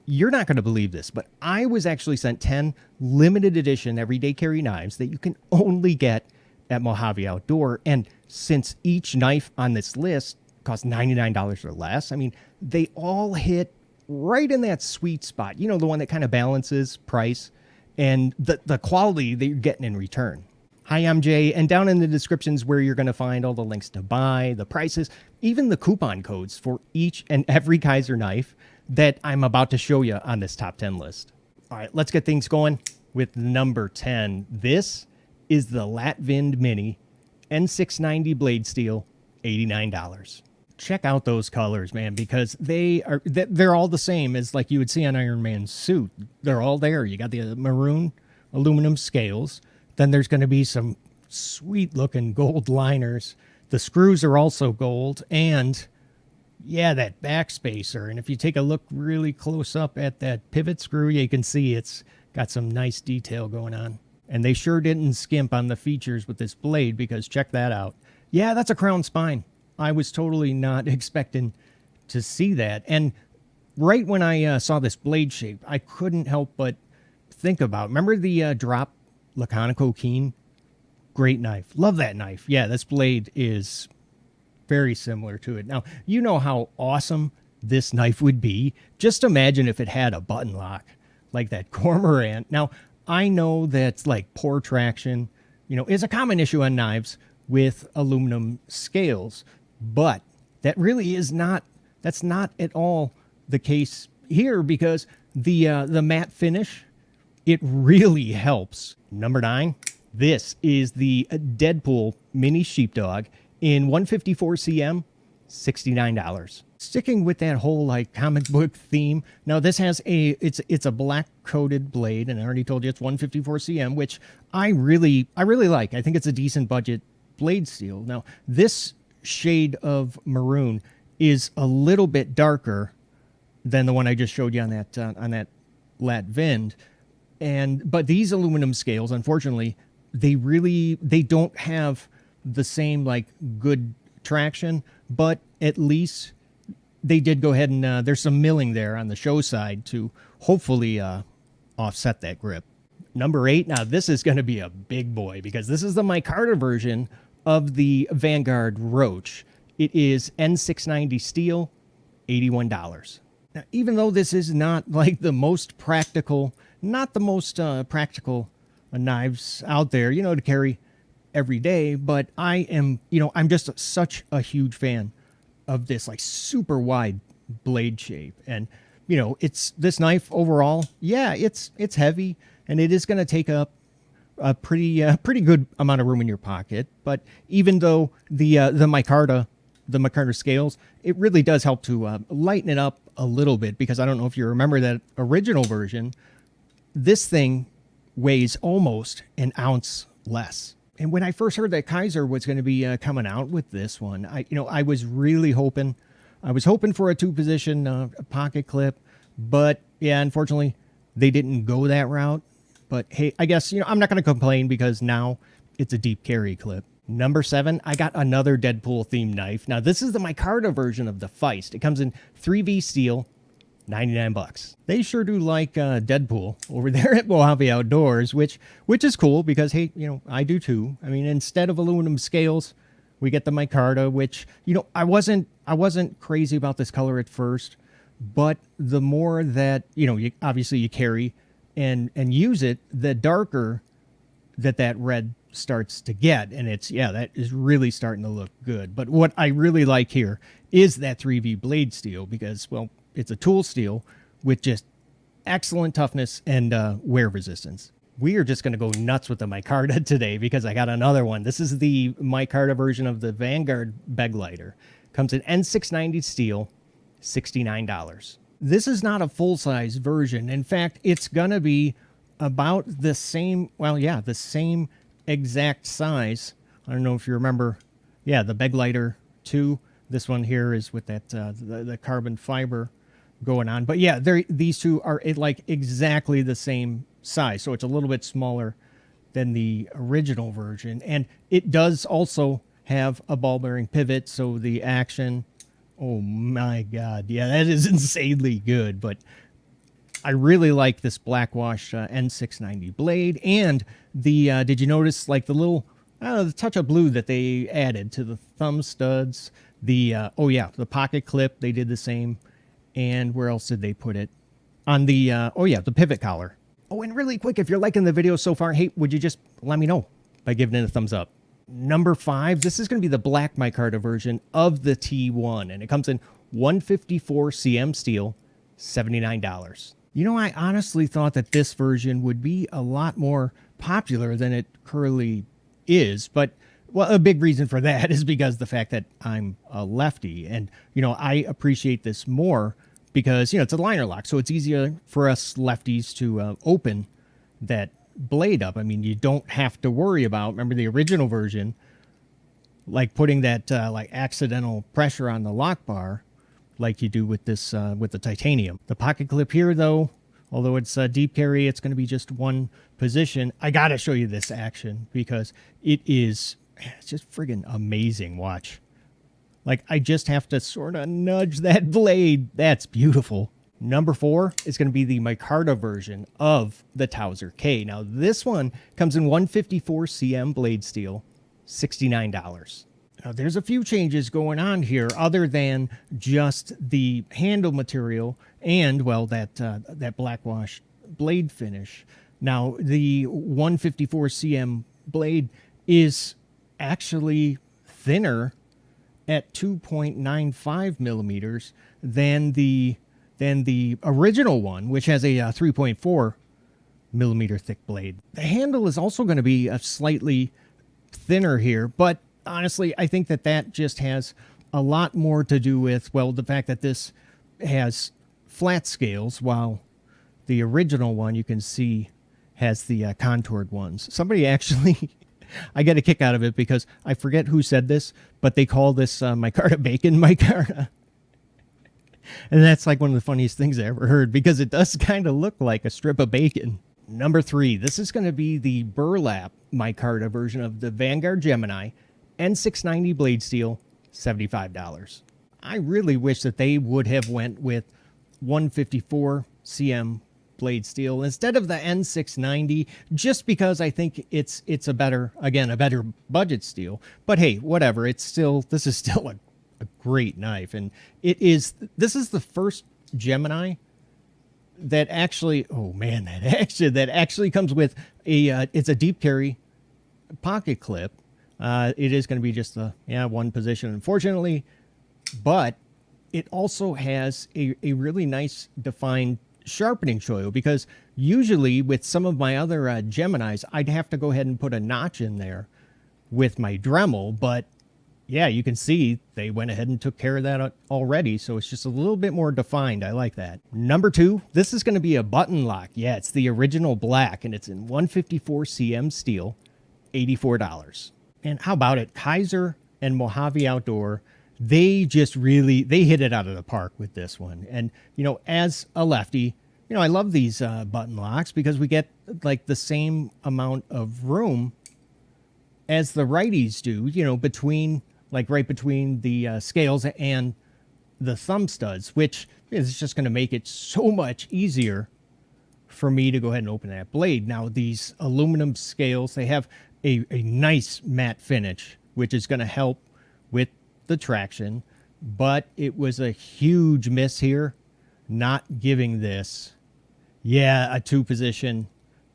You're not going to believe this, but I was actually sent 10 limited edition everyday carry knives that you can only get at Mojave Outdoor. And since each knife on this list costs $99 or less, I mean, they all hit right in that sweet spot. You know, the one that kind of balances price and the quality that you're getting in return. Hi, I'm Jay, and down in the descriptions where you're going to find all the links to buy, the prices, even the coupon codes for each and every Kizer knife that I'm about to show you on this top 10 list. All right, let's get things going with number 10. This is the Latvin Mini N690 blade steel, $89. Check out those colors, man, because they're all the same as like you would see on Iron Man's suit. They're all there. You got the maroon aluminum scales. Then there's going to be some sweet looking gold liners. The screws are also gold, and yeah, that backspacer. And if you take a look really close up at that pivot screw, you can see it's got some nice detail going on. And they sure didn't skimp on the features with this blade, because check that out. Yeah, that's a crown spine. I was totally not expecting to see that. And right when I saw this blade shape, I couldn't help but think about, remember the drop Laconico Keen? Great knife. Love that knife. Yeah, this blade is very similar to it. Now, you know how awesome this knife would be. Just imagine if it had a button lock like that Cormorant. Now, I know that's like poor traction, you know, is a common issue on knives with aluminum scales, but that really is that's not at all the case here, because the matte finish, it really helps. Number 9, this is the Deadpool Mini Sheepdog in 154 cm, $69. Sticking with that whole like comic book theme. Now this has it's a black coated blade, and I already told you it's 154 cm, which I really like. I think it's a decent budget blade steel. Now this shade of maroon is a little bit darker than the one I just showed you on that Latvin. But these aluminum scales, unfortunately, they don't have the same like good traction, but at least they did go ahead and there's some milling there on the show side to hopefully offset that grip. Number 8, now this is going to be a big boy, because this is the Micarta version of the Vanguard Roach. It is N690 steel, $81. Now, even though this is not like the most practical, practical knives out there, you know, to carry every day, but I'm just such a huge fan of this like super wide blade shape. And you know, it's this knife overall, yeah, it's heavy, and it is going to take up a pretty good amount of room in your pocket. But even though the Micarta scales, it really does help to lighten it up a little bit, because I don't know if you remember that original version, this thing weighs almost an ounce less. And when I first heard that Kizer was going to be coming out with this one, I was really hoping for a 2-position pocket clip, but yeah, unfortunately, they didn't go that route. But hey, I guess, I'm not going to complain, because now it's a deep carry clip. Number 7, I got another Deadpool themed knife. Now this is the Micarta version of the Feist. It comes in 3V steel, $99. They sure do like Deadpool over there at Mojave Outdoors, which is cool, because hey, I do too. I mean, instead of aluminum scales, we get the Micarta, which I wasn't crazy about this color at first, but the more that obviously you carry and use it, the darker that red starts to get, and that is really starting to look good. But what I really like here is that 3V blade steel, because, well, it's a tool steel with just excellent toughness and wear resistance. We are just going to go nuts with the Micarta today, because I got another one. This is the Micarta version of the Vanguard beg lighter. Comes in N690 steel, $69. This is not a full-size version. In fact, it's going to be about the same, the same exact size. I don't know if you remember, the beg lighter 2. This one here is with that the carbon fiber going on. But yeah, these two are like exactly the same size. So it's a little bit smaller than the original version. And it does also have a ball bearing pivot. So the action, oh my God. Yeah, that is insanely good. But I really like this Blackwash N690 blade, and the did you notice like the little the touch of blue that they added to the thumb studs? The the pocket clip, they did the same. And where else did they put it? On the the pivot collar. Oh, and really quick, if you're liking the video so far, hey, would you just let me know by giving it a thumbs up? Number 5, this is going to be the black micarta version of the T1, and it comes in 154 cm steel, $79. You know, I honestly thought that this version would be a lot more popular than it currently is, but well, a big reason for that is because the fact that I'm a lefty, and you know, I appreciate this more because, you know, it's a liner lock, so it's easier for us lefties to open that blade up. I mean, you don't have to worry about, remember the original version, like putting that like accidental pressure on the lock bar like you do with this with the titanium. The pocket clip here though, although it's a deep carry, it's going to be just one position. I gotta show you this action because it's just friggin' amazing. Watch. Like, I just have to sort of nudge that blade. That's beautiful. Number 4 is going to be the Micarta version of the Towser K. Now, this one comes in 154 cm blade steel, $69. Now, there's a few changes going on here other than just the handle material and, well, that blackwash blade finish. Now, the 154 cm blade is actually thinner at 2.95 millimeters than the original one, which has a 3.4 millimeter thick blade. The handle is also going to be a slightly thinner here, but honestly, I think that just has a lot more to do with, well, the fact that this has flat scales, while the original one, you can see, has the contoured ones. Somebody actually I get a kick out of it because I forget who said this, but they call this micarta bacon micarta. And that's like one of the funniest things I ever heard because it does kind of look like a strip of bacon. Number 3, this is going to be the burlap micarta version of the Vanguard Gemini, N690 blade steel, $75. I really wish that they would have went with 154 cm blade steel instead of the N690, just because I think it's a better budget steel. But hey, whatever. This is still a great knife, and this is the first Gemini that actually, that actually comes with it's a deep carry pocket clip. It is going to be just one position, unfortunately, but it also has a really nice defined sharpening choil, because usually with some of my other Geminis, I'd have to go ahead and put a notch in there with my Dremel, but yeah, you can see they went ahead and took care of that already, so it's just a little bit more defined. I like that. Number 2, this is going to be a button lock. Yeah, it's the original black, and it's in 154 cm steel, $84. And how about it? Kizer and Mojave Outdoor, they hit it out of the park with this one. And, you know, as a lefty, you know, I love these button locks because we get like the same amount of room as the righties do, you know, right between the scales and the thumb studs, which is just going to make it so much easier for me to go ahead and open that blade. Now, these aluminum scales, they have a nice matte finish, which is going to help with the traction, but it was a huge miss here not giving this a 2-position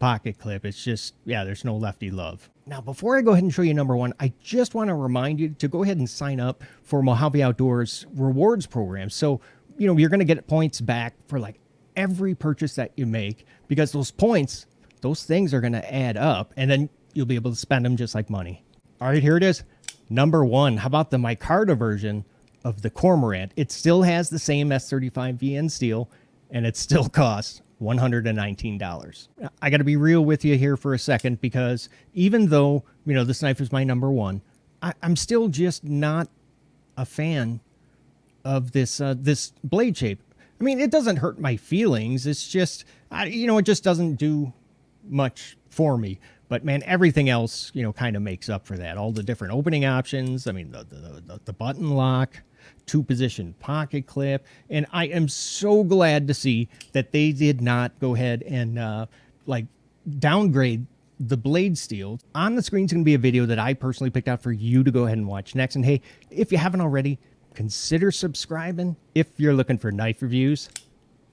pocket clip. It's just, there's no lefty love. Now, before I go ahead and show you number 1, I just want to remind you to go ahead and sign up for Mojave Outdoors rewards program. So, you know, you're going to get points back for like every purchase that you make, because those points, those things are going to add up, and then you'll be able to spend them just like money. All right, here it is. Number 1, how about the micarta version of the Cormorant? It still has the same S35 VN steel, and it still costs $119. I got to be real with you here for a second, because even though, you know, this knife is my number 1, I'm still just not a fan of this this blade shape. I mean, it doesn't hurt my feelings. It's just, it just doesn't do much for me. But man, everything else, you know, kind of makes up for that. All the different opening options. I mean, the button lock. 2-position pocket clip. And I am so glad to see that they did not go ahead and like downgrade the blade steel. On the screen is going to be a video that I personally picked out for you to go ahead and watch next. And hey, if you haven't already, consider subscribing if you're looking for knife reviews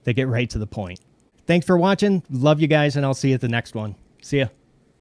that get right to the point. Thanks for watching. Love you guys, and I'll see you at the next one. See ya.